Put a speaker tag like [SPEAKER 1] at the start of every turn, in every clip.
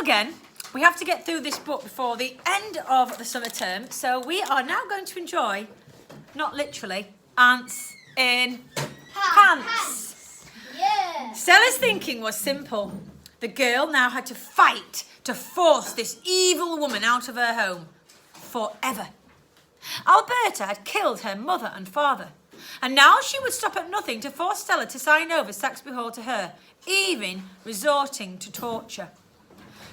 [SPEAKER 1] again. We have to get through this book before the end of the summer term. So we are now going to enjoy, not literally, ants in pants.
[SPEAKER 2] Yeah.
[SPEAKER 1] Stella's thinking was simple. The girl now had to fight to force this evil woman out of her home forever. Alberta had killed her mother and father, and now she would stop at nothing to force Stella to sign over Saxby Hall to her, even resorting to torture.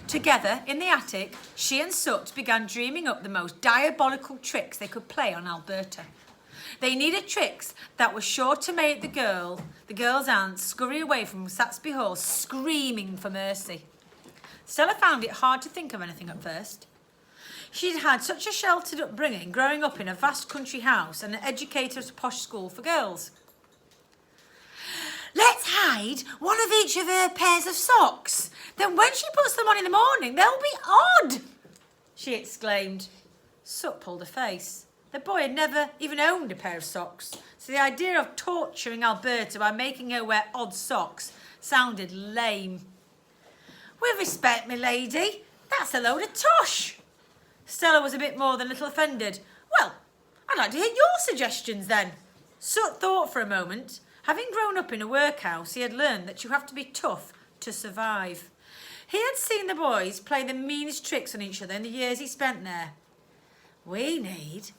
[SPEAKER 1] Together, in the attic, she and Sut began dreaming up the most diabolical tricks they could play on Alberta. They needed tricks that were sure to make the girl's aunt, scurry away from Saxby Hall, screaming for mercy. Stella found it hard to think of anything at first. She'd had such a sheltered upbringing, growing up in a vast country house and an educated posh school for girls. Let's hide one of each of her pairs of socks. Then when she puts them on in the morning, they'll be odd, she exclaimed. Sut pulled a face. The boy had never even owned a pair of socks, so the idea of torturing Alberta by making her wear odd socks sounded lame. With respect, my lady, that's a load of tosh. Stella was a bit more than a little offended. Well, I'd like to hear your suggestions then. Sut thought for a moment. Having grown up in a workhouse, he had learned that you have to be tough to survive. He had seen the boys play the meanest tricks on each other in the years he spent there. We need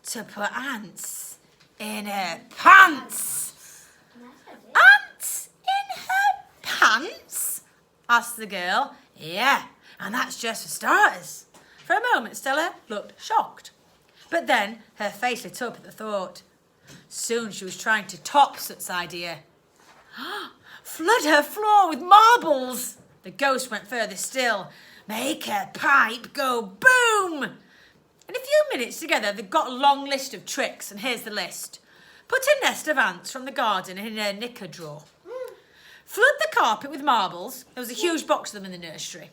[SPEAKER 1] to put ants in her pants. Ants in her pants? Asked the girl. Yeah, and that's just for starters. For a moment, Stella looked shocked. But then her face lit up at the thought. Soon she was trying to top Sut's idea. Flood her floor with marbles. The ghost went further still. Make her pipe go boom. In a few minutes together, they got a long list of tricks, and here's the list. Put a nest of ants from the garden in her knicker drawer. Flood the carpet with marbles. There was a huge box of them in the nursery.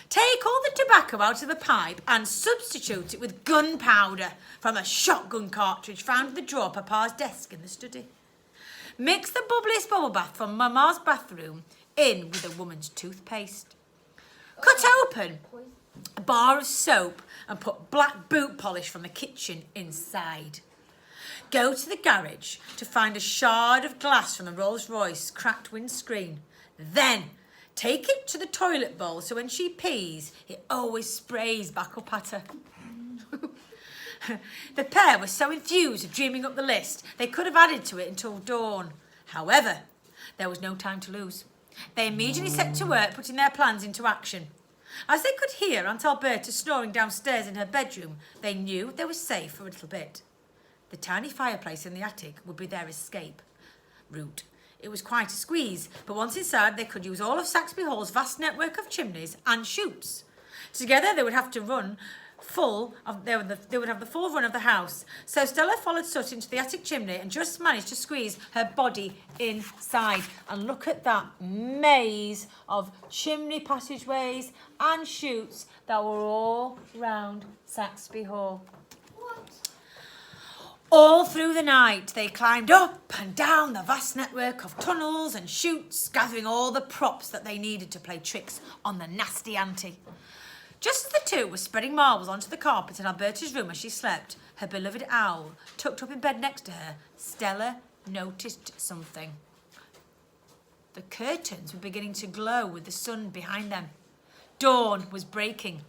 [SPEAKER 1] Take all the tobacco out of the pipe and substitute it with gunpowder from a shotgun cartridge found in the drawer of Papa's desk in the study. Mix the bubbliest bubble bath from Mama's bathroom in with a woman's toothpaste. Cut open a bar of soap and put black boot polish from the kitchen inside. Go to the garage to find a shard of glass from the Rolls-Royce cracked windscreen. Then take it to the toilet bowl so when she pees, it always sprays back up at her. The pair were so enthused with dreaming up the list, they could have added to it until dawn. However, there was no time to lose. They immediately set to work putting their plans into action. As they could hear Aunt Alberta snoring downstairs in her bedroom, they knew they were safe for a little bit. The tiny fireplace in the attic would be their escape route. It was quite a squeeze, but once inside they could use all of Saxby Hall's vast network of chimneys and chutes. Together they would have the full run of the house. So Stella followed Sut into the attic chimney and just managed to squeeze her body inside. And look at that maze of chimney passageways and chutes that were all round Saxby Hall. All through the night, they climbed up and down the vast network of tunnels and chutes, gathering all the props that they needed to play tricks on the nasty Auntie. Just as the two were spreading marbles onto the carpet in Alberta's room as she slept, her beloved owl tucked up in bed next to her, Stella noticed something. The curtains were beginning to glow with the sun behind them. Dawn was breaking.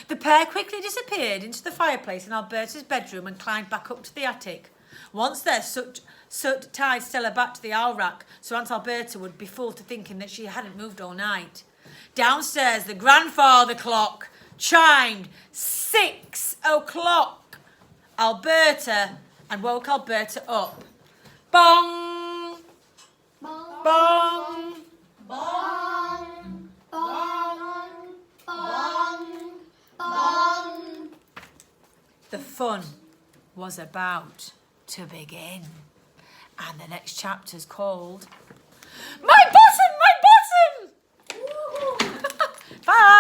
[SPEAKER 1] The pair quickly disappeared into the fireplace in Alberta's bedroom and climbed back up to the attic. Once there, Sut tied Stella back to the owl rack so Aunt Alberta would be fooled to thinking that she hadn't moved all night. Downstairs, the grandfather clock chimed 6 o'clock. Alberta and woke Alberta up. Bong!
[SPEAKER 2] Bong!
[SPEAKER 1] Bong!
[SPEAKER 2] Bong! Bong! Bong! Bong!
[SPEAKER 1] The fun was about to begin. And the next chapter's called My Bottom! My Bottom! Bye!